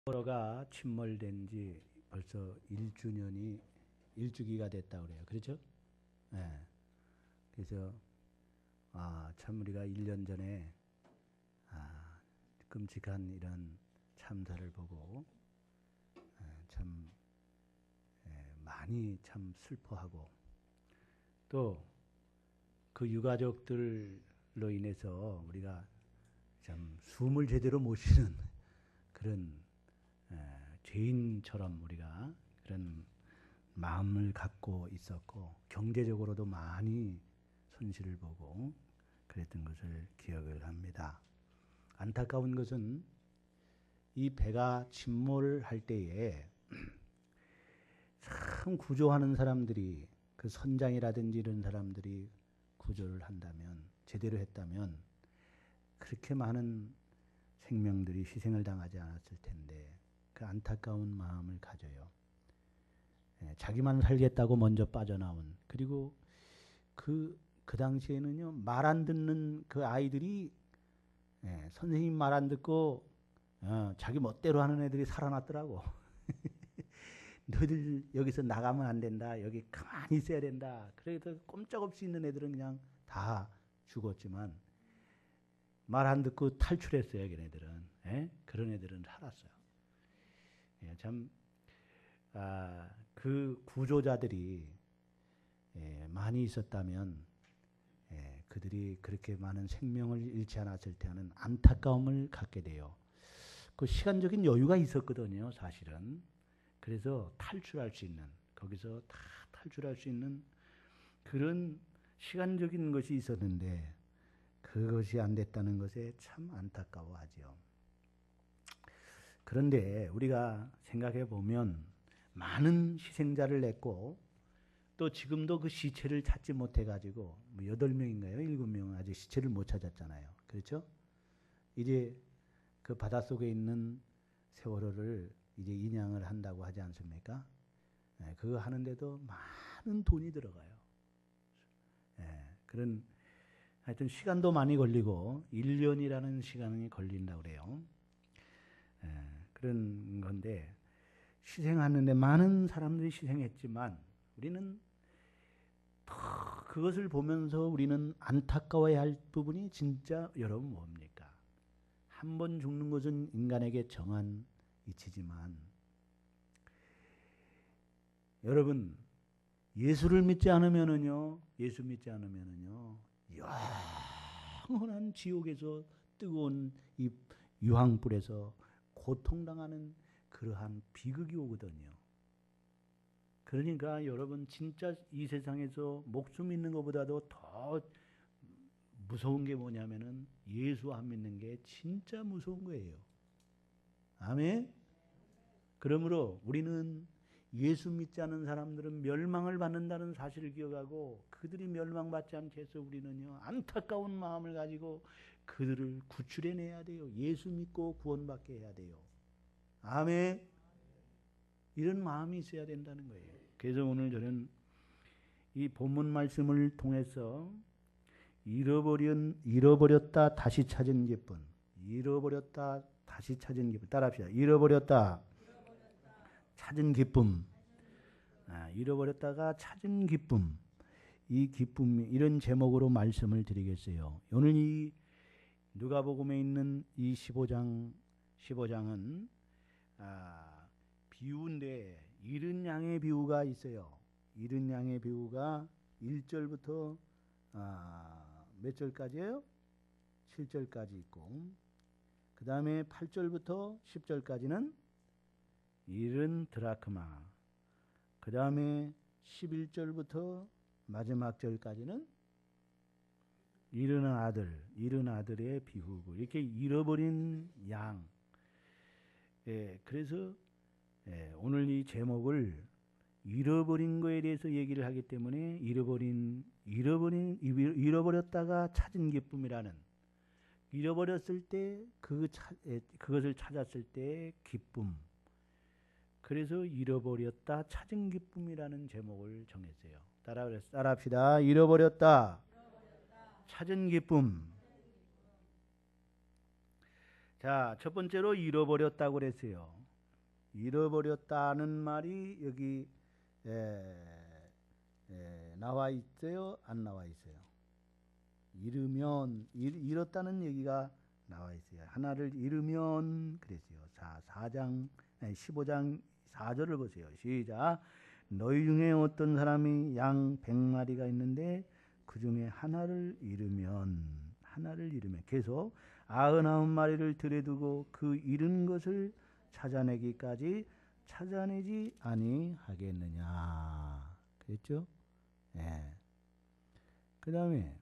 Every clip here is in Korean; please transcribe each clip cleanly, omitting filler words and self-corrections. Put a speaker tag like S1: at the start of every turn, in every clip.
S1: 세월호가 침몰된 지 벌써 1주기가 됐다 그래요. 그렇죠? 네. 그래서 참 우리가 1년 전에 끔찍한 이런 참사를 보고 참 많이 참 슬퍼하고 또 그 유가족들로 인해서 우리가 참 숨을 제대로 못 쉬는 그런 죄인처럼 우리가 그런 마음을 갖고 있었고 경제적으로도 많이 손실을 보고 그랬던 것을 기억을 합니다. 안타까운 것은 이 배가 침몰할 때에 참 구조하는 사람들이 그 선장이라든지 이런 사람들이 구조를 한다면 제대로 했다면 그렇게 많은 생명들이 희생을 당하지 않았을 텐데 그 안타까운 마음을 가져요. 자기만 살겠다고 먼저 빠져나온 그리고 그 당시에는요 말 안 듣는 그 아이들이 선생님 말 안 듣고 자기 멋대로 하는 애들이 살아났더라고. 너희들 여기서 나가면 안 된다. 여기 가만히 있어야 된다. 그래서 꼼짝없이 있는 애들은 그냥 다 죽었지만 말 안 듣고 탈출했어요. 걔네들은. 그런 애들은 살았어요. 참 그 구조자들이 많이 있었다면 그들이 그렇게 많은 생명을 잃지 않았을 때 하는 안타까움을 갖게 돼요. 그 시간적인 여유가 있었거든요. 사실은. 그래서 탈출할 수 있는 거기서 다 탈출할 수 있는 그런 시간적인 것이 있었는데 그것이 안 됐다는 것에 참 안타까워하죠. 그런데 우리가 생각해 보면 많은 희생자를 냈고 또 지금도 그 시체를 찾지 못해 가지고 8명인가요? 7명 아직 시체를 못 찾았잖아요. 그렇죠? 이제 그 바닷속에 있는 세월호를 이제 인양을 한다고 하지 않습니까? 그거 하는데도 많은 돈이 들어가요. 그런 하여튼 시간도 많이 걸리고 1년이라는 시간이 걸린다고 그래요. 그런 건데 희생하는데 많은 사람들이 희생했지만 우리는 그것을 보면서 우리는 안타까워야 할 부분이 진짜 여러분 뭡니까? 한 번 죽는 것은 인간에게 정한 이치지만 여러분 예수를 믿지 않으면은요 예수 믿지 않으면은요 영원한 지옥에서 뜨거운 이 유황불에서 고통당하는 그러한 비극이 오거든요. 그러니까 여러분 진짜 이 세상에서 목숨 있는 것보다도 더 무서운 게 뭐냐면은 예수 안 믿는 게 진짜 무서운 거예요. 아멘. 그러므로 우리는 예수 믿지 않는 사람들은 멸망을 받는다는 사실을 기억하고 그들이 멸망받지 않게 해서 우리는요 안타까운 마음을 가지고 그들을 구출해내야 돼요. 예수 믿고 구원받게 해야 돼요. 아멘. 이런 마음이 있어야 된다는 거예요. 그래서 오늘 저는 이 본문 말씀을 통해서 잃어버렸다 다시 찾은 기쁨, 잃어버렸다 다시 찾은 기쁨. 따라합시다. 잃어버렸다 찾은 기쁨. 잃어버렸다가 찾은 기쁨. 이 기쁨 이런 제목으로 말씀을 드리겠어요. 오늘 이 누가복음에 있는 이 15장은 비유인데 잃은 양의 비유가 있어요. 잃은 양의 비유가 1절부터 몇 절까지예요? 7절까지 있고 그 다음에 8절부터 10절까지는 잃은 드라크마 그 다음에 11절부터 마지막 절까지는 잃은 아들의 비유고 이렇게 잃어버린 양. 그래서 오늘 이 제목을 잃어버린 거에 대해서 얘기를 하기 때문에 잃어버렸다가 찾은 기쁨이라는 잃어버렸을 때 그것을 찾았을 때 기쁨. 그래서 잃어버렸다 찾은 기쁨이라는 제목을 정했어요. 따라합시다. 잃어버렸다 찾은 기쁨. 자, 첫 번째로 잃어버렸다고 그랬어요. 잃어버렸다는 말이 여기 나와 있어요? 안 나와 있어요? 잃으면 잃었다는 얘기가 나와 있어요. 하나를 잃으면 그랬어요. 자, 15장 4절을 보세요. 시작. 너희 중에 어떤 사람이 양 100마리가 있는데 그 중에 하나를 잃으면 계속 99마리를 들여두고 그 잃은 것을 찾아내기까지 찾아내지 아니하겠느냐. 그랬죠? 예. 그 다음에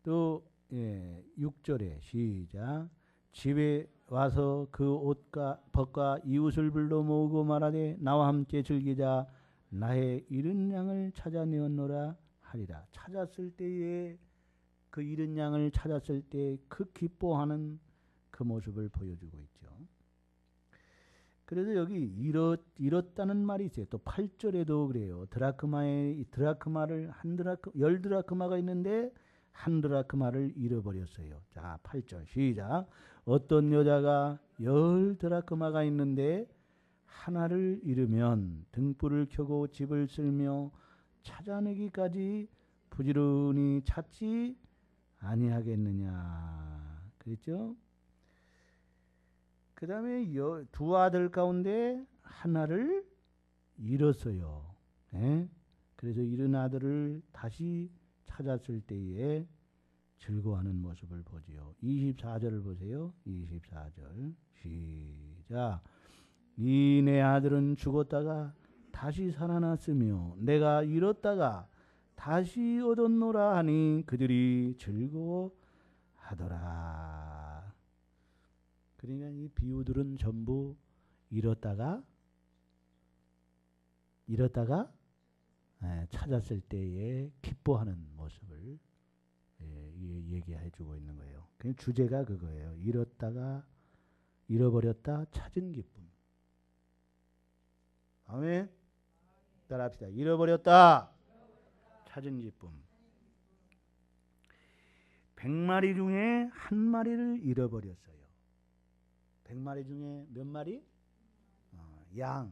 S1: 또 6절에 시작. 집에 와서 그 옷과 벗과 이웃을 불러 모으고 말하되 나와 함께 즐기자. 나의 잃은 양을 찾아내었노라 하리라. 찾았을 때에 그 잃은 양을 찾았을 때 그 기뻐하는 그 모습을 보여주고 있죠. 그래서 여기 잃었다는 말이 있어요. 또 8절에도 그래요. 드라크마를 열 드라크마가 있는데 한 드라크마를 잃어버렸어요. 자, 8절 시작. 어떤 여자가 10 드라크마가 있는데 하나를 잃으면 등불을 켜고 집을 쓸며 찾아내기까지 부지런히 찾지 아니하겠느냐. 그랬죠? 그 다음에 두 아들 가운데 하나를 잃었어요. 네? 그래서 잃은 아들을 다시 찾았을 때에 즐거워하는 모습을 보지요. 24절을 보세요. 24절 시작. 이 내 아들은 죽었다가 다시 살아났으며 내가 잃었다가 다시 얻었노라 하니 그들이 즐거워하더라. 그러니까 이 비유들은 전부 잃었다가 찾았을 때에 기뻐하는 모습을 얘기해 주고 있는 거예요. 주제가 그거예요. 잃어버렸다 찾은 기쁨. 아멘. 따라합시다. 잃어버렸다 찾은 기쁨. 100마리 중에 한 마리를 잃어버렸어요. 100마리 중에 몇 마리? 양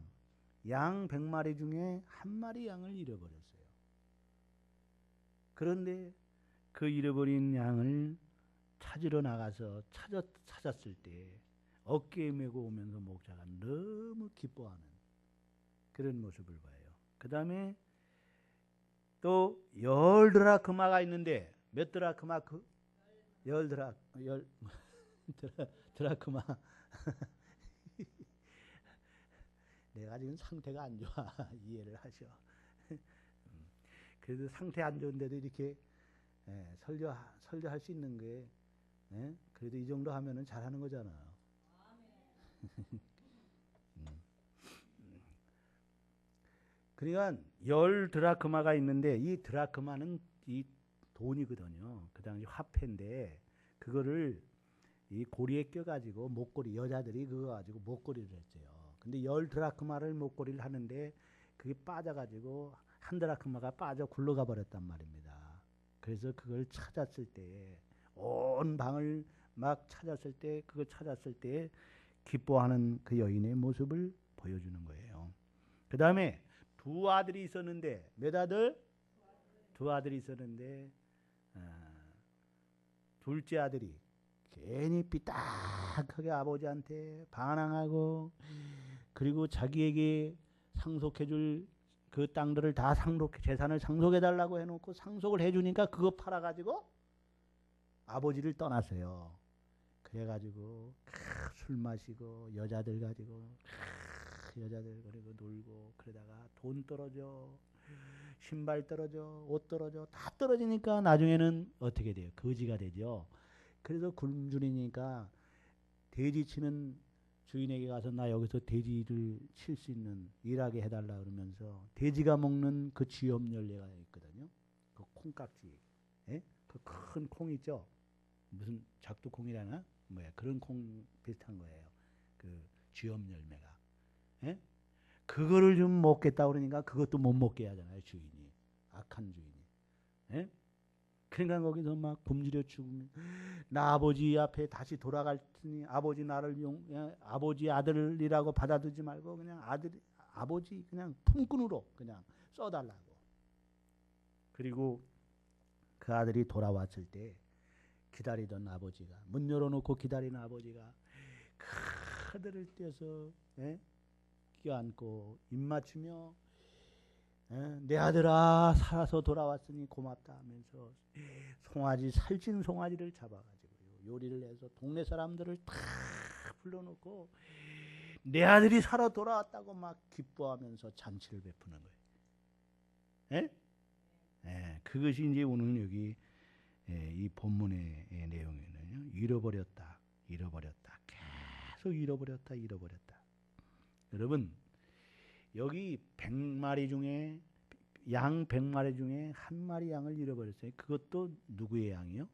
S1: 100마리 중에 한 마리 양을 잃어버렸어요. 그런데 그 잃어버린 양을 찾으러 나가서 찾았을 때 어깨에 메고 오면서 목자가 너무 기뻐하는 그런 모습을 봐요. 그 다음에 또 10 드라크마가 있는데 몇 드라크마? 10 드라크마. 내가 지금 상태가 안 좋아. 이해를 하셔. 그래도 상태 안 좋은데도 이렇게 설교할 수 있는 게 그래도 이 정도 하면은 잘하는 거잖아. 그러니까 10 드라크마가 있는데 이 드라크마는 이 돈이거든요. 그 당시 화폐인데 그거를 이 고리에 껴가지고 목걸이 여자들이 그거 가지고 목걸이를 했어요. 근데 10 드라크마를 목걸이를 하는데 그게 빠져가지고 한 드라크마가 빠져 굴러가 버렸단 말입니다. 그래서 그걸 찾았을 때 온 방을 막 찾았을 때 그걸 찾았을 때 기뻐하는 그 여인의 모습을 보여주는 거예요. 그 다음에 두 아들이 있었는데 몇 아들? 두 아들이 있었는데 둘째 아들이 괜히 삐딱하게 아버지한테 반항하고 그리고 자기에게 상속해줄 그 땅들을 다 재산을 상속해달라고 해놓고 상속을 해주니까 그거 팔아가지고 아버지를 떠났어요. 그래가지고 술 마시고 여자들 가지고 여자들 그리고 놀고 그러다가 돈 떨어져 신발 떨어져 옷 떨어져 다 떨어지니까 나중에는 어떻게 돼요? 거지가 되죠. 그래서 굶주리니까 돼지 치는 주인에게 가서 나 여기서 돼지를 칠 수 있는 일하게 해달라 그러면서 돼지가 먹는 그 쥐염열매가 있거든요. 그 콩깍지, 예? 그 큰 콩 있죠. 무슨 작두콩이라나 뭐야 그런 콩 비슷한 거예요. 그 쥐염열매가, 예? 그거를 좀 먹겠다 그러니까 그것도 못 먹게 하잖아요. 주인이 악한 주인이, 예? 그러니까 거기서 막 굶주려 죽으면 나 아버지 앞에 다시 돌아갈 테니 아버지 나를 아버지 아들이라고 받아들이지 말고 그냥 아버지 그냥 품꾼으로 그냥 써달라고. 그리고 그 아들이 돌아왔을 때 기다리던 아버지가 문 열어놓고 기다리는 아버지가 그 아들을 떼어서 껴안고 입 맞추며 내 아들아 살아서 돌아왔으니 고맙다 하면서 송아지 살찐 송아지를 잡아가지고 요리를 해서 동네 사람들을 다 불러놓고 내 아들이 살아 돌아왔다고 막 기뻐하면서 잔치를 베푸는 거예요. 그것이 이제 오늘 여기 이 본문의 내용이거든요. 잃어버렸다. 계속 잃어버렸다. 여러분 여기 100마리 중에 양 100마리 중에 한 마리 양을 잃어버렸어요. 그것도 누구의 양이요?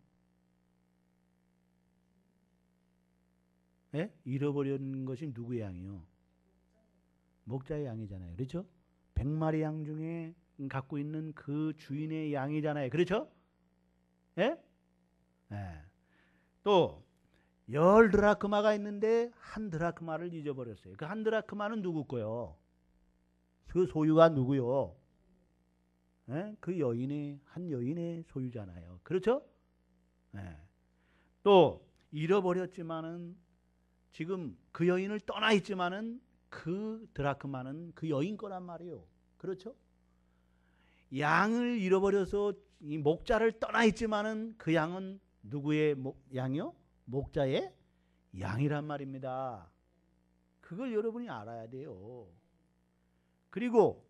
S1: 잃어버린 것이 누구의 양이요? 목자의 양이잖아요. 그렇죠? 100마리 양 중에 갖고 있는 그 주인의 양이잖아요. 그렇죠? 또 10드라크마가 있는데 한 드라크마를 잊어버렸어요. 그 한 드라크마는 누구 거요? 그 소유가 누구요? 그 한 여인의 소유잖아요. 그렇죠? 또 잃어버렸지만은 지금 그 여인을 떠나 있지만은 그 드라크마는 그 여인 거란 말이에요. 그렇죠? 양을 잃어버려서 이 목자를 떠나 있지만은 그 양은 누구의 양이요? 목자의 양이란 말입니다. 그걸 여러분이 알아야 돼요. 그리고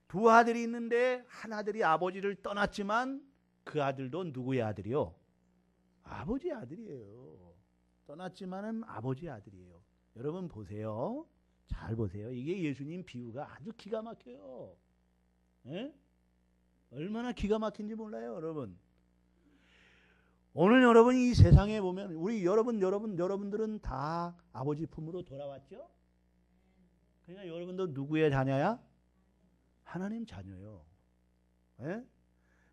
S1: 두 아들이 있는데 한 아들이 아버지를 떠났지만 그 아들도 누구의 아들이요? 아버지의 아들이에요. 떠났지만은 아버지의 아들이에요. 여러분 보세요. 잘 보세요. 이게 예수님 비유가 아주 기가 막혀요. 얼마나 기가 막힌지 몰라요, 여러분. 오늘 여러분이 이 세상에 보면 우리 여러분들은 다 아버지 품으로 돌아왔죠? 그러니까 여러분도 누구의 자녀야? 하나님 자녀요.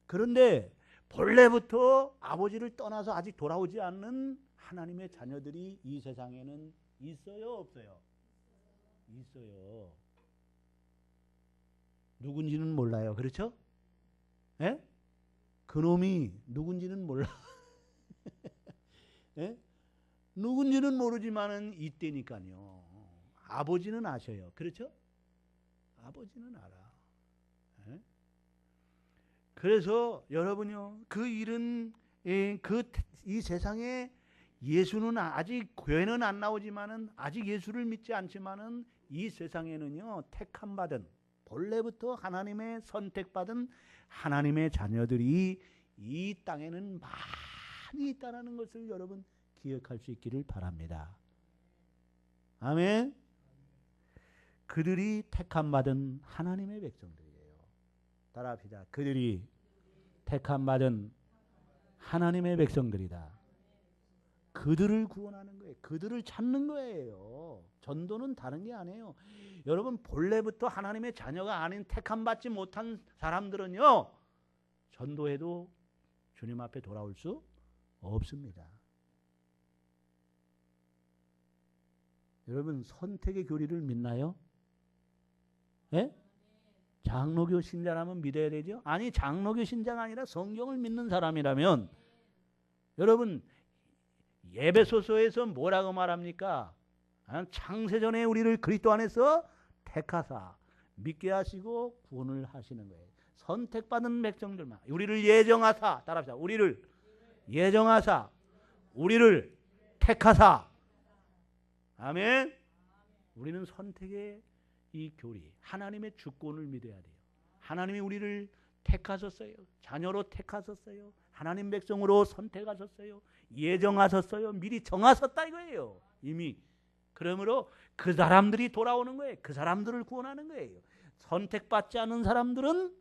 S1: 그런데 본래부터 아버지를 떠나서 아직 돌아오지 않는 하나님의 자녀들이 이 세상에는 있어요, 없어요? 있어요. 누군지는 몰라요. 그렇죠? 그놈이 누군지는 몰라. 누군지는 모르지만은 이때니까요. 아버지는 아셔요. 그렇죠? 아버지는 알아. 그래서 여러분요, 그 일은 이 세상에 예수는 아직 교회는 안 나오지만은 아직 예수를 믿지 않지만은 이 세상에는요 택함 받은 본래부터 하나님의 선택받은 하나님의 자녀들이 이 땅에는 많이 있다는 것을 여러분 기억할 수 있기를 바랍니다. 아멘. 그들이 택함 받은 하나님의 백성들이에요. 따라합시다. 그들이 택함 받은 하나님의 백성들이다. 그들을 구원하는 거예요. 그들을 찾는 거예요. 전도는 다른 게 아니에요. 여러분 본래부터 하나님의 자녀가 아닌 택함 받지 못한 사람들은요 전도해도 주님 앞에 돌아올 수 없습니다. 여러분 선택의 교리를 믿나요? 장로교 신자라면 믿어야 되죠? 아니 장로교 신자가 아니라 성경을 믿는 사람이라면 여러분 예배소서에서 뭐라고 말합니까? 창세전에 우리를 그리스도 안에서 택하사 믿게 하시고 구원을 하시는 거예요. 선택받은 백성들만 우리를 예정하사 따라합시다. 우리를 예정하사 우리를 택하사 아멘. 우리는 선택의 이 교리 하나님의 주권을 믿어야 돼요. 하나님이 우리를 택하셨어요. 자녀로 택하셨어요. 하나님 백성으로 선택하셨어요. 예정하셨어요. 미리 정하셨다 이거예요. 이미. 그러므로 그 사람들이 돌아오는 거예요. 그 사람들을 구원하는 거예요. 선택받지 않은 사람들은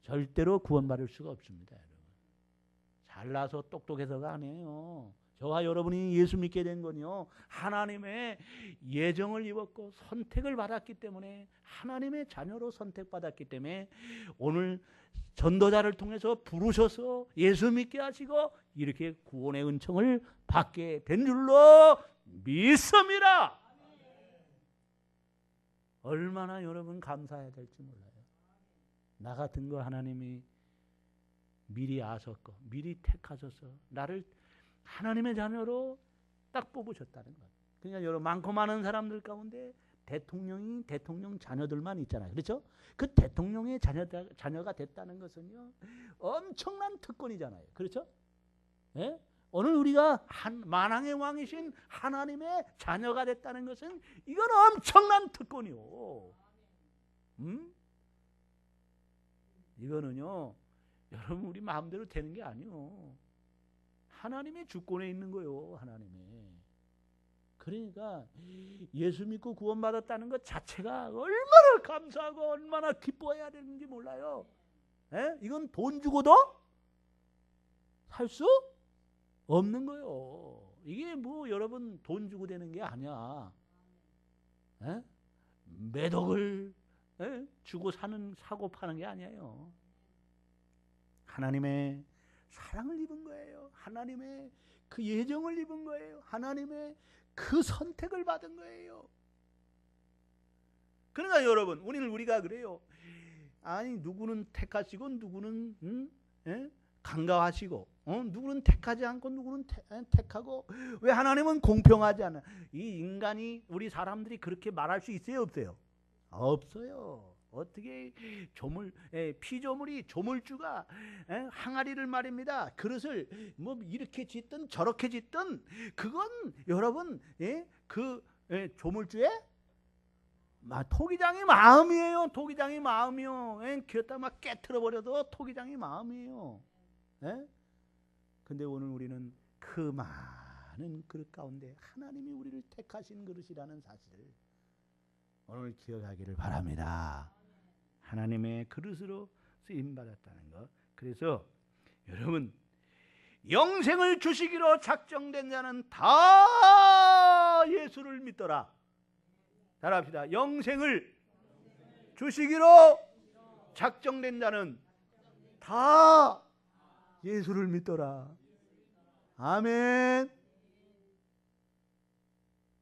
S1: 절대로 구원받을 수가 없습니다. 여러분. 잘나서 똑똑해서가 아니에요. 저와 여러분이 예수 믿게 된 건요, 하나님의 예정을 입었고 선택을 받았기 때문에, 하나님의 자녀로 선택받았기 때문에 오늘 전도자를 통해서 부르셔서 예수 믿게 하시고 이렇게 구원의 은총을 받게 된 줄로 믿습니다. 얼마나 여러분 감사해야 될지 몰라요. 나 같은 거 하나님이 미리 아셨고 미리 택하셔서 나를 하나님의 자녀로 딱 뽑으셨다는 것. 그러니까 여러분, 많고 많은 사람들 가운데 대통령이 대통령 자녀들만 있잖아요. 그렇죠? 그 대통령의 자녀가 됐다는 것은요, 엄청난 특권이잖아요. 그렇죠? 예? 오늘 우리가 만왕의 왕이신 하나님의 자녀가 됐다는 것은 이건 엄청난 특권이요. 이거는요, 여러분 우리 마음대로 되는 게 아니요. 하나님의 주권에 있는 거요. 하나님의. 그러니까 예수 믿고 구원받았다는 것 자체가 얼마나 감사하고 얼마나 기뻐해야 되는지 몰라요. 예? 이건 돈 주고도 살 수 없는 거예요. 이게 뭐 여러분 돈 주고 되는 게 아니야. 예? 몇 억을 주고 사고 파는 게 아니에요. 하나님의 사랑을 입은 거예요. 하나님의 그 예정을 입은 거예요. 하나님의 그 선택을 받은 거예요. 그러니까 여러분, 우리가 그래요. 아니, 누구는 택하시고 누구는 간과하시고, 누구는 택하지 않고 누구는 택하고, 왜 하나님은 공평하지 않아? 이 인간이, 우리 사람들이 그렇게 말할 수 있어요, 없어요? 없어요. 어떻게 피조물이, 조물주가 항아리를 말입니다, 그릇을 뭐 이렇게 짓든 저렇게 짓든, 그건 여러분 그 조물주의 토기장의 마음이에요. 토기장의 마음이요. 기어다 막 깨트려 버려도 토기장의 마음이에요. 근데 오늘 우리는 그 많은 그릇 가운데 하나님이 우리를 택하신 그릇이라는 사실을 오늘 기억하기를 바랍니다. 하나님의 그릇으로 쓰임받았다는 것. 그래서 여러분, 영생을 주시기로 작정된 자는 다 예수를 믿더라. 잘합시다. 영생을 주시기로 작정된 자는 다 예수를 믿더라. 아멘.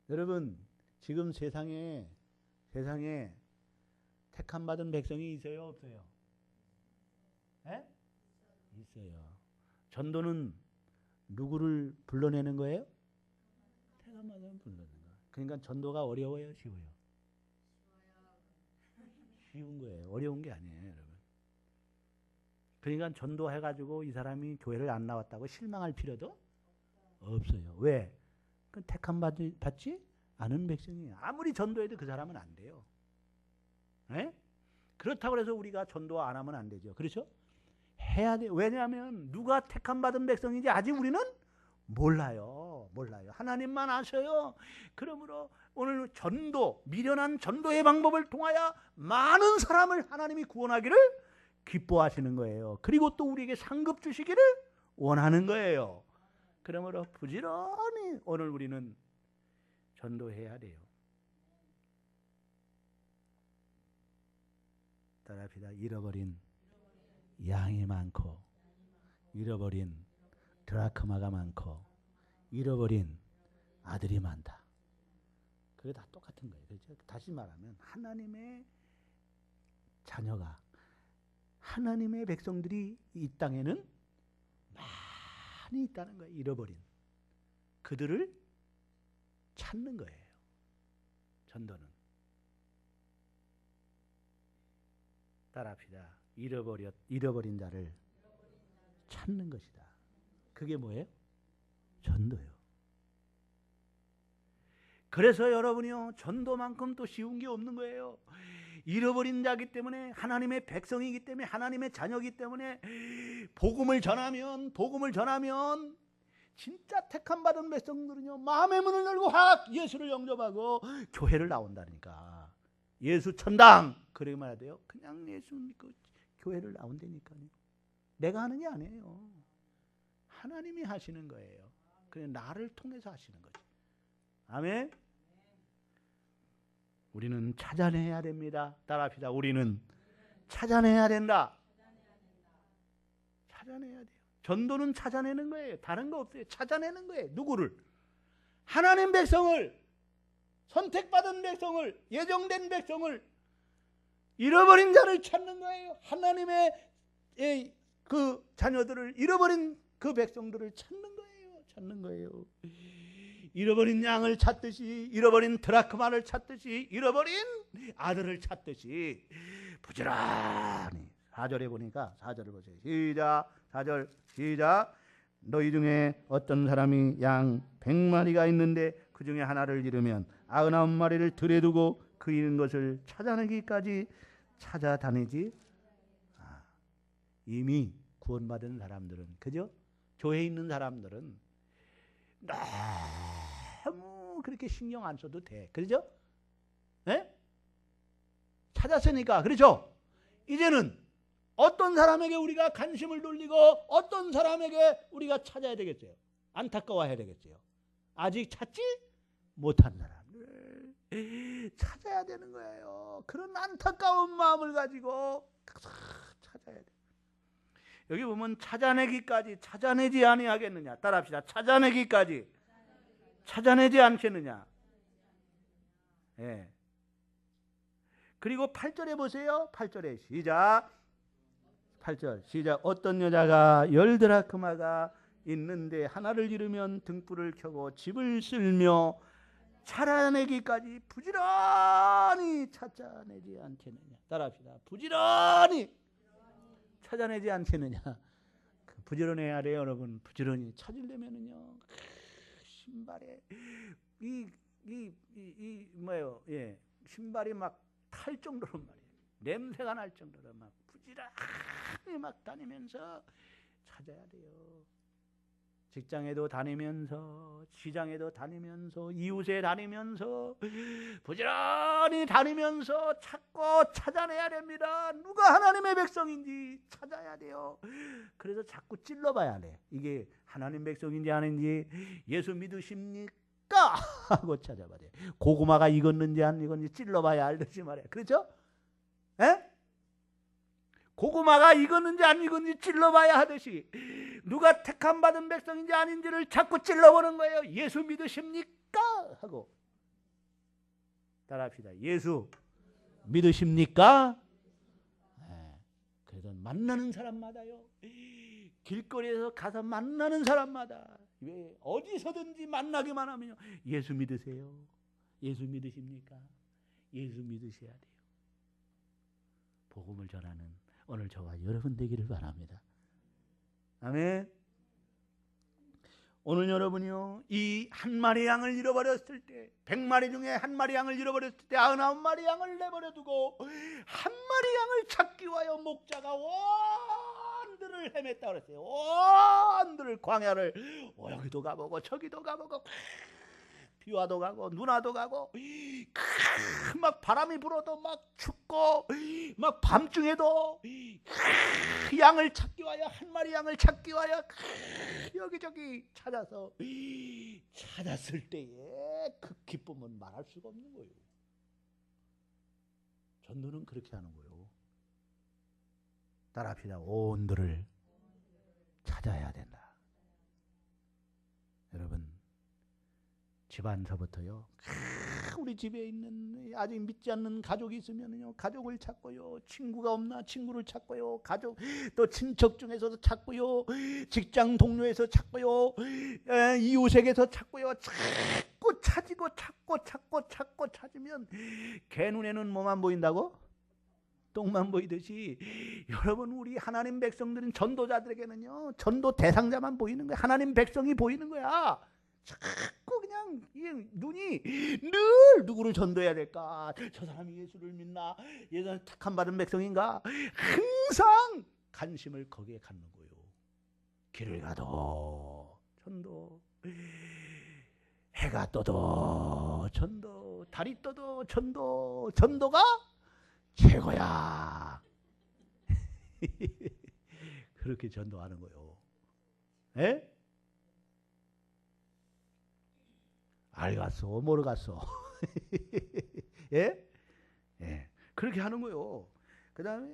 S1: 여러분, 지금 세상에 택함 받은 백성이 있어요, 없어요? 있어요. 전도는 누구를 불러내는 거예요? 택함 받은 불러내는 거예요. 그러니까 전도가 어려워요, 쉬워요? 쉬운 거예요. 어려운 게 아니에요, 여러분. 그러니까 전도해가지고 이 사람이 교회를 안 나왔다고 실망할 필요도 없어요. 왜? 그 택함 받지 않은 백성이에요. 아무리 전도해도 그 사람은 안 돼요. 그렇다고 해서 우리가 전도 안 하면 안 되죠. 그렇죠? 해야 돼. 왜냐하면 누가 택함 받은 백성인지 아직 우리는 몰라요. 하나님만 아셔요. 그러므로 오늘 미련한 전도의 방법을 통하여 많은 사람을 하나님이 구원하기를 기뻐하시는 거예요. 그리고 또 우리에게 상급 주시기를 원하는 거예요. 그러므로 부지런히 오늘 우리는 전도해야 돼요. 따라합시다. 잃어버린 양이 많고, 잃어버린 드라크마가 많고, 잃어버린 아들이 많다. 그게 다 똑같은 거예요. 그렇죠? 다시 말하면 하나님의 자녀가, 하나님의 백성들이 이 땅에는 많이 있다는 거예요. 잃어버린 그들을 찾는 거예요. 전도는. 따라합시다. 잃어버린 자를 찾는 것이다. 그게 뭐예요? 전도요. 그래서 여러분이요, 전도만큼 또 쉬운 게 없는 거예요. 잃어버린 자기 때문에, 하나님의 백성이기 때문에, 하나님의 자녀이기 때문에 복음을 전하면 진짜 택함 받은 백성들은요, 마음의 문을 열고 확 예수를 영접하고 교회를 나온다니까. 예수 천당 그러게 말해야 돼요. 그냥 예수 믿고 교회를 나온다니까요. 내가 하는 게 아니에요. 하나님이 하시는 거예요. 그냥 나를 통해서 하시는 거지. 아멘. 우리는 찾아내야 됩니다. 따라합시다. 우리는 찾아내야 된다. 찾아내야 돼요. 전도는 찾아내는 거예요. 다른 거 없어요. 찾아내는 거예요. 누구를? 하나님 백성을, 선택받은 백성을, 예정된 백성을, 잃어버린 자를 찾는 거예요. 하나님의 그 자녀들을, 잃어버린 그 백성들을 찾는 거예요. 찾는 거예요. 잃어버린 양을 찾듯이, 잃어버린 드라크마를 찾듯이, 잃어버린 아들을 찾듯이 부지런히. 4절에 보니까 4절을 보세요. 시작. 4절 시작. 너희 중에 어떤 사람이 양 100마리가 있는데 그 중에 하나를 잃으면 99마리를 들에 두고 그 잃은 것을 찾아내기까지 찾아다니지. 이미 구원받은 사람들은, 그죠? 교회에 있는 사람들은 너무 그렇게 신경 안 써도 돼. 그죠? 네? 찾았으니까. 그렇죠? 이제는 어떤 사람에게 우리가 관심을 돌리고 어떤 사람에게 우리가 찾아야 되겠어요? 안타까워해야 되겠어요? 아직 찾지 못한 사람을 찾아야 되는 거예요. 그런 안타까운 마음을 가지고 찾아야 돼요. 여기 보면 찾아내기까지 찾아내지 아니하겠느냐. 따라합시다. 찾아내기까지 찾아내지 않겠느냐. 예. 그리고 8절에 보세요. 8절에 시작. 8절 시작. 어떤 여자가 10드라크마가 있는데 하나를 잃으면 등불을 켜고 집을 쓸며 찾아내기까지 부지런히 찾아내지 않겠느냐. 따라합시다. 부지런히 찾아내지 않겠느냐. 부지런해야 돼요, 여러분. 부지런히 찾으려면은요, 신발에 뭐예요? 예, 신발이 막 탈 정도로 말이에요. 냄새가 날 정도로 막 부지런히 막 다니면서 찾아야 돼요. 직장에도 다니면서, 시장에도 다니면서, 이웃에 다니면서, 부지런히 다니면서 찾고 찾아내야 됩니다. 누가 하나님의 백성인지 찾아야 돼요. 그래서 자꾸 찔러봐야 돼. 이게 하나님 백성인지 아닌지, 예수 믿으십니까? 하고 찾아봐야 돼. 고구마가 익었는지 안 익었는지 찔러봐야 알듯이 말이야. 그렇죠? 에? 고구마가 익었는지 안 익었는지 찔러봐야 하듯이 누가 택함 받은 백성인지 아닌지를 자꾸 찔러보는 거예요. 예수 믿으십니까? 하고. 따라합시다. 예수 믿으십니까? 네. 그래서 만나는 사람마다요, 길거리에서 가서 만나는 사람마다, 왜 어디서든지 만나기만 하면요, 예수 믿으세요? 예수 믿으십니까? 예수 믿으셔야 돼요. 복음을 전하는 오늘 저와 여러분 되기를 바랍니다. 아멘. 오늘 여러분이요, 이 한 마리 양을 잃어버렸을 때, 100마리 중에 한 마리 양을 잃어버렸을 때 99마리 양을 내버려두고 한 마리 양을 찾기 위하여 목자가 온들을 헤맸다 그랬어요. 온들을, 광야를 여기도 가보고 저기도 가보고, 비와도 가고 눈와도 가고, 막 바람이 불어도 막 춥고, 막 밤중에도 양을 찾기 위하여, 한 마리 양을 찾기 위하여 여기저기 찾아서 찾았을 때에 그 기쁨은 말할 수가 없는 거예요. 전도는 그렇게 하는 거예요. 따라합시다. 온들을 찾아야 된다. 여러분, 집안서부터요, 우리 집에 있는 아직 믿지 않는 가족이 있으면요, 가족을 찾고요, 친구가 없나 친구를 찾고요, 가족 또 친척 중에서도 찾고요, 직장 동료에서 찾고요, 이웃에게서 찾고요, 자꾸 찾고 찾으면 개 눈에는 뭐만 보인다고? 똥만 보이듯이, 여러분, 우리 하나님 백성들은, 전도자들에게는요, 전도 대상자만 보이는 거야. 하나님 백성이 보이는 거야. 자꾸 그냥 눈이 늘 누구를 전도해야 될까? 저 사람이 예수를 믿나? 예전에 택함 받은 백성인가? 항상 관심을 거기에 갖는 거예요. 길을 가도 전도, 해가 떠도 전도, 달이 떠도 전도, 전도가 최고야. 그렇게 전도하는 거예요. 에? 알갔어, 모르갔어. 예? 예. 그렇게 하는 거요. 그 다음에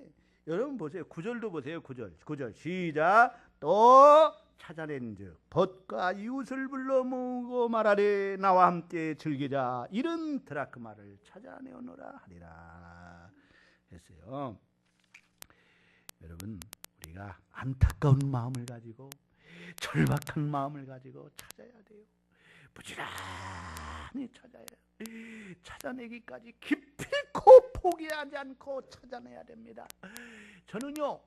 S1: 여러분 보세요. 9절도 보세요. 9절 시작. 또 찾아낸즉 벗과 이웃을 불러 모으고 말하되 나와 함께 즐기자. 이런 드라크마를 찾아내오너라 하리라 했어요. 여러분, 우리가 안타까운 마음을 가지고 절박한 마음을 가지고 찾아야 돼요. 부지런히 찾아야 해요. 찾아내기까지 기필코 포기하지 않고 찾아내야 됩니다. 저는요,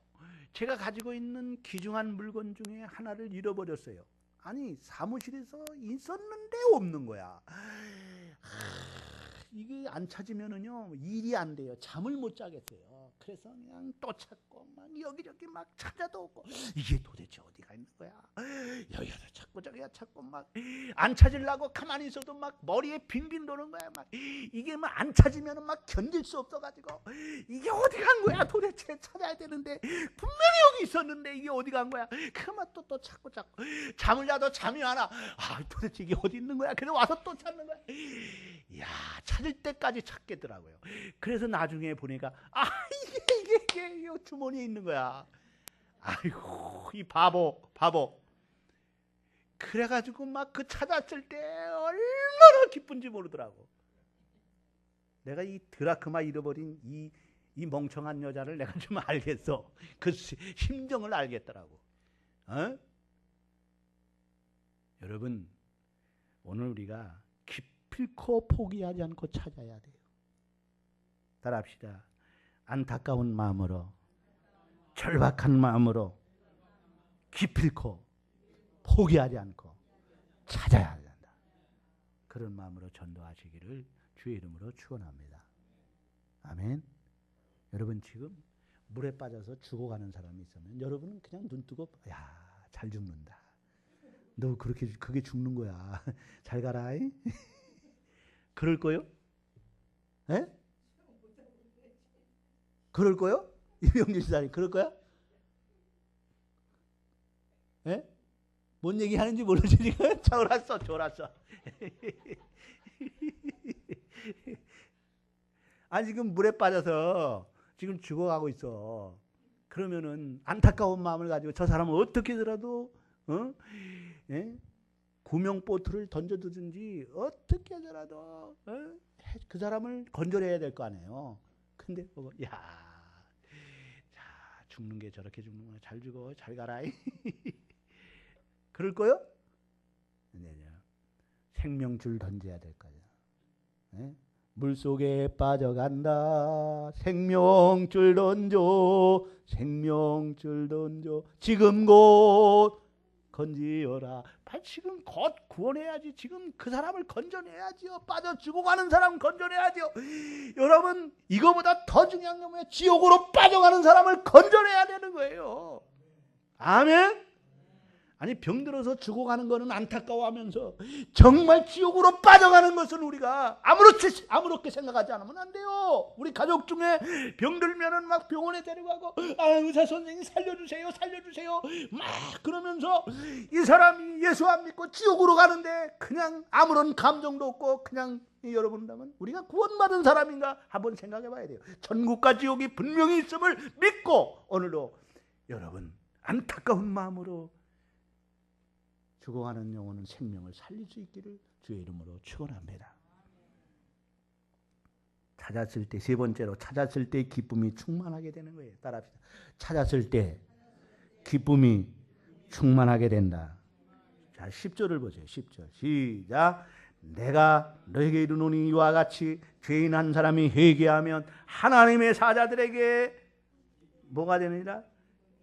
S1: 제가 가지고 있는 귀중한 물건 중에 하나를 잃어버렸어요. 아니, 사무실에서 있었는데 없는 거야. 이게 안 찾으면은요 일이 안 돼요. 잠을 못 자겠어요. 그래서 그냥 또 찾고 막 여기저기 막 찾아도 없고, 이게 도대체 어디가 있는 거야. 여기서 찾고 저기가 찾고 막 안 찾으려고 가만히 있어도 막 머리에 빙빙 도는 거야. 막 이게 막 안 찾으면은 막 견딜 수 없어가지고, 이게 어디 간 거야 도대체. 찾아야 되는데 분명히 여기 있었는데 이게 어디 간 거야. 그만 또 찾고 잠을 자도 잠이 안 와. 도대체 이게 어디 있는 거야. 그래서 와서 또 찾는 거야. 이야, 찾을 때까지 찾겠더라고요. 그래서 나중에 보니까 이게 주머니에 있는 거야. 아이고, 이 바보. 그래가지고 막 그 찾았을 때 얼마나 기쁜지 모르더라고. 내가 이 드라크마 잃어버린 이 멍청한 여자를 내가 좀 알겠어. 그 심정을 알겠더라고. 어? 여러분, 오늘 우리가 기필코 포기하지 않고 찾아야 돼요. 따라합시다. 안타까운 마음으로, 절박한 마음으로 기필코 포기하지 않고 찾아야 된다. 그런 마음으로 전도하시기를 주의 이름으로 축원합니다. 아멘. 여러분, 지금 물에 빠져서 죽어가는 사람이 있으면 여러분은 그냥 눈 뜨고 잘 죽는다. 너 그게 죽는 거야. 잘 가라. 그럴 거요? 예? 그럴 거요? 이병길 지사님 그럴 거야? 예? 뭔 얘기 하는지 모르지 지금? 졸았어. 지금 물에 빠져서 지금 죽어가고 있어. 그러면은 안타까운 마음을 가지고 저 사람은 어떻게더라도 구명보트를 던져두든지 어떻게 하더라도 그 사람을 건져내야 될 거 아니에요. 근데 죽는 게 저렇게 죽는 거야. 잘 죽어, 잘 가라. 그럴 거요? 생명줄 던져야 될 거야. 물속에 빠져간다. 생명줄 던져. 지금 곧 건지어라. 지금 곧 구원해야지. 지금 그 사람을 건져내야지요. 빠져 죽어가는 사람 건져내야지요. 여러분, 이거보다 더 중요한 게 뭐예요? 지옥으로 빠져가는 사람을 건져내야 되는 거예요. 아멘. 아니, 병들어서 죽어가는 거는 안타까워하면서 정말 지옥으로 빠져가는 것은 우리가 아무렇게 생각하지 않으면 안 돼요. 우리 가족 중에 병들면은 막 병원에 데려가고 의사 선생님 살려주세요 막 그러면서 이 사람이 예수 안 믿고 지옥으로 가는데 그냥 아무런 감정도 없고 그냥, 여러분이라면 우리가 구원받은 사람인가 한번 생각해 봐야 돼요. 천국과 지옥이 분명히 있음을 믿고 오늘도 여러분 안타까운 마음으로 죽어가는 영혼은 생명을 살릴 수 있기를 주의 이름으로 축원합니다. 찾았을 때, 세 번째로 찾았을 때 기쁨이 충만하게 되는 거예요. 따라합시다. 찾았을 때 기쁨이 충만하게 된다. 자, 10절을 보세요. 10절 시작. 내가 너에게 이르노니 이와 같이 죄인 한 사람이 회개하면 하나님의 사자들에게 뭐가 되느니라?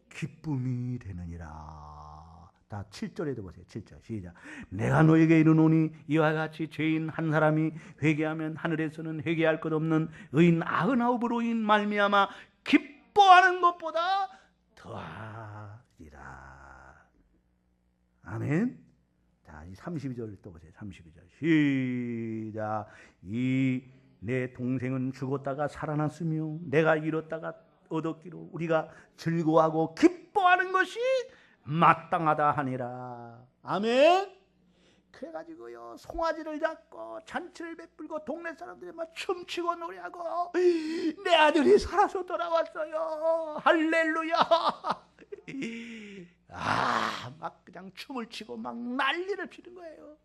S1: 기쁨이 되느니라. 다 7절에도 보세요. 7절 시작. 내가 너에게 이르노니 이와 같이 죄인 한 사람이 회개하면 하늘에서는 회개할 것 없는 의인 99으로 인 말미암아 기뻐하는 것보다 더하리라. 아멘. 자, 이 32절 또 보세요. 32절 시작. 이 내 동생은 죽었다가 살아났으며 내가 잃었다가 얻었기로 우리가 즐거워하고 기뻐하는 것이 마땅하다 하니라. 아멘. 그래가지고요 송아지를 잡고 잔치를 베풀고 동네 사람들이 막 춤추고 노래하고 내 아들이 살아서 돌아왔어요. 할렐루야. 막 그냥 춤을 추고 막 난리를 피는 거예요.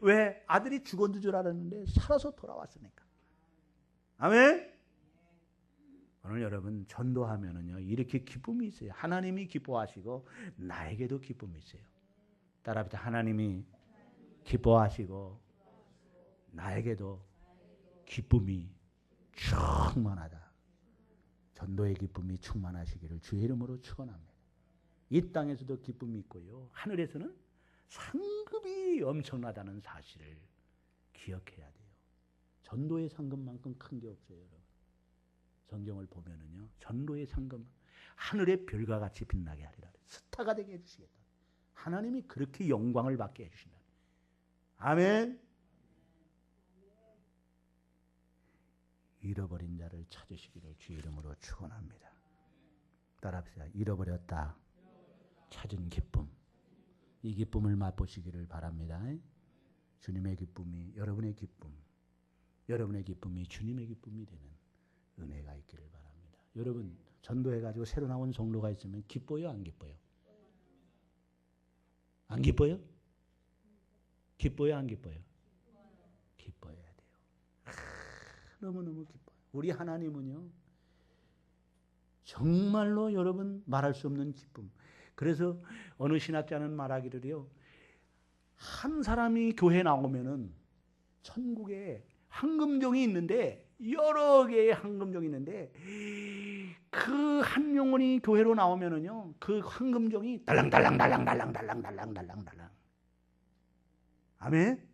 S1: 왜? 아들이 죽었는 줄 알았는데 살아서 돌아왔으니까. 아멘. 오늘 여러분 전도하면은요 이렇게 기쁨이 있어요. 하나님이 기뻐하시고 나에게도 기쁨이 있어요. 따라합시다. 하나님이 기뻐하시고 나에게도 기쁨이 충만하다. 전도의 기쁨이 충만하시기를 주의 이름으로 축원합니다. 이 땅에서도 기쁨이 있고요. 하늘에서는 상급이 엄청나다는 사실을 기억해야 돼요. 전도의 상급만큼 큰 게 없어요, 여러분. 성경을 보면은요, 전도의 상급 하늘의 별과 같이 빛나게 하리라. 스타가 되게 해주시겠다. 하나님이 그렇게 영광을 받게 해주신다. 아멘. 잃어버린 자를 찾으시기를 주의 이름으로 축원합니다. 따라합시다. 잃어버렸다. 찾은 기쁨. 이 기쁨을 맛보시기를 바랍니다. 주님의 기쁨이 여러분의 기쁨, 여러분의 기쁨이 주님의 기쁨이 되는 은혜가 있기를 바랍니다. 여러분 전도해가지고 새로 나온 성도가 있으면 기뻐요, 안 기뻐요? 안 기뻐요? 기뻐요, 안 기뻐요? 기뻐해야 돼요. 너무너무 기뻐요. 우리 하나님은요 정말로 여러분 말할 수 없는 기쁨. 그래서 어느 신학자는 말하기를요, 한 사람이 교회 나오면은 천국에 황금종이 있는데 여러 개의 황금종이 있는데 그 한 영혼이 교회로 나오면은요 그 황금종이 달랑달랑달랑달랑달랑달랑달랑달랑. 아멘.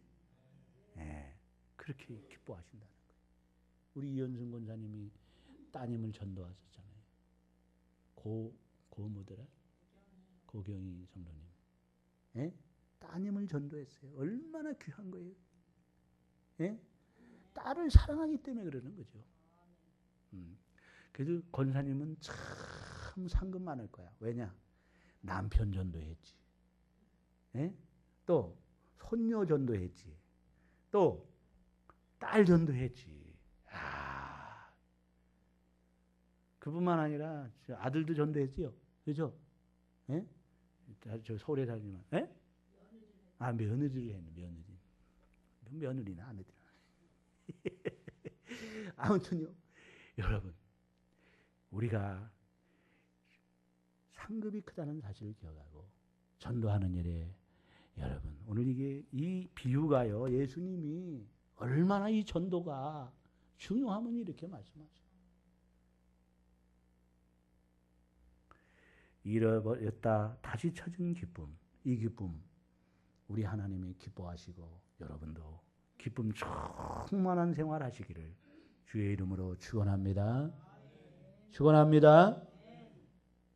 S1: 네, 그렇게 기뻐하신다는 거예요. 우리 이현승 권사님이 따님을 전도하셨잖아요. 뭐더라? 고경희 성도님. 예? 따님을 전도했어요. 얼마나 귀한 거예요. 예? 딸을 사랑하기 때문에 그러는 거죠. 그래서 권사님은 참 상급 많을 거야. 왜냐? 남편 전도했지. 예? 또 손녀 전도했지. 또 딸 전도했지. 그뿐만 아니라 아들도 전도했지요. 그죠? 예? 저 서울에 살지만, 예? 며느리를 했네, 며느리나 아내들. 아무튼요, 여러분, 우리가 상급이 크다는 사실을 기억하고 전도하는 일에 여러분, 오늘 이 비유가요, 예수님이 얼마나 이 전도가 중요하면 이렇게 말씀하셔요. 잃어버렸다 다시 찾은 기쁨, 이 기쁨 우리 하나님이 기뻐하시고 여러분도 기쁨 충만한 생활 하시기를 주의 이름으로 축원합니다. 축원합니다.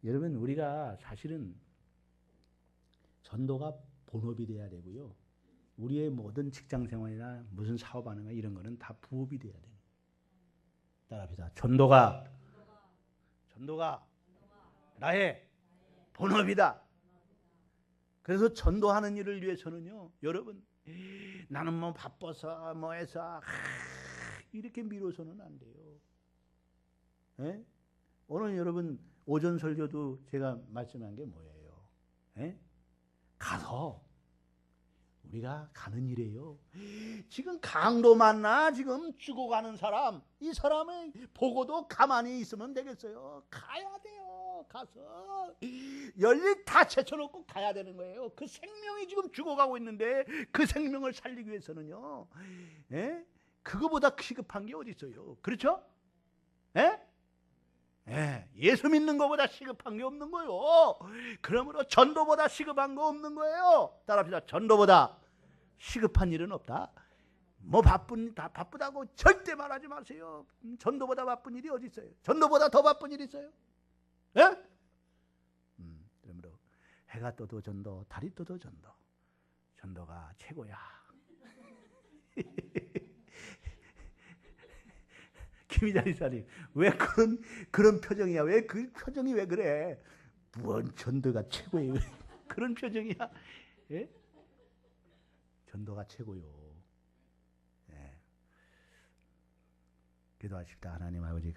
S1: 여러분 우리가 사실은 전도가 본업이 돼야 되고요. 우리의 모든 직장 생활이나 무슨 사업하는 거 이런 거는 다 부업이 돼야 돼요. 따라합시다. 전도가 나의 본업이다. 그래서 전도하는 일을 위해서는요, 여러분, 나는 뭐 바빠서 뭐 해서 이렇게 미뤄서는 안 돼요. 예? 오늘 여러분 오전 설교도 제가 말씀한 게 뭐예요? 예? 가서 우리가 가는 일이에요. 지금 강도 만나 지금 죽어가는 사람, 이 사람을 보고도 가만히 있으면 되겠어요? 가야 돼요. 가서 열일 다 제쳐놓고 가야 되는 거예요. 그 생명이 지금 죽어가고 있는데 그 생명을 살리기 위해서는요, 예? 그거보다 시급한 게 어디 있어요? 그렇죠? 예? 예, 예수 믿는 것보다 시급한 게 없는 거예요. 그러므로 전도보다 시급한 거 없는 거예요. 따라합시다. 전도보다 시급한 일은 없다. 뭐 바쁘다고 절대 말하지 마세요. 전도보다 바쁜 일이 어디 있어요? 전도보다 더 바쁜 일이 있어요? 예? 그러므로 해가 떠도 전도, 달이 떠도 전도. 전도가 최고야. 김희자 이사님, 왜 그런 표정이야? 왜 그 표정이 왜 그래? 뭔 전도가 최고예요? 그런 표정이야? 예? 전도가 최고요. 예. 기도하십시다. 하나님 아버지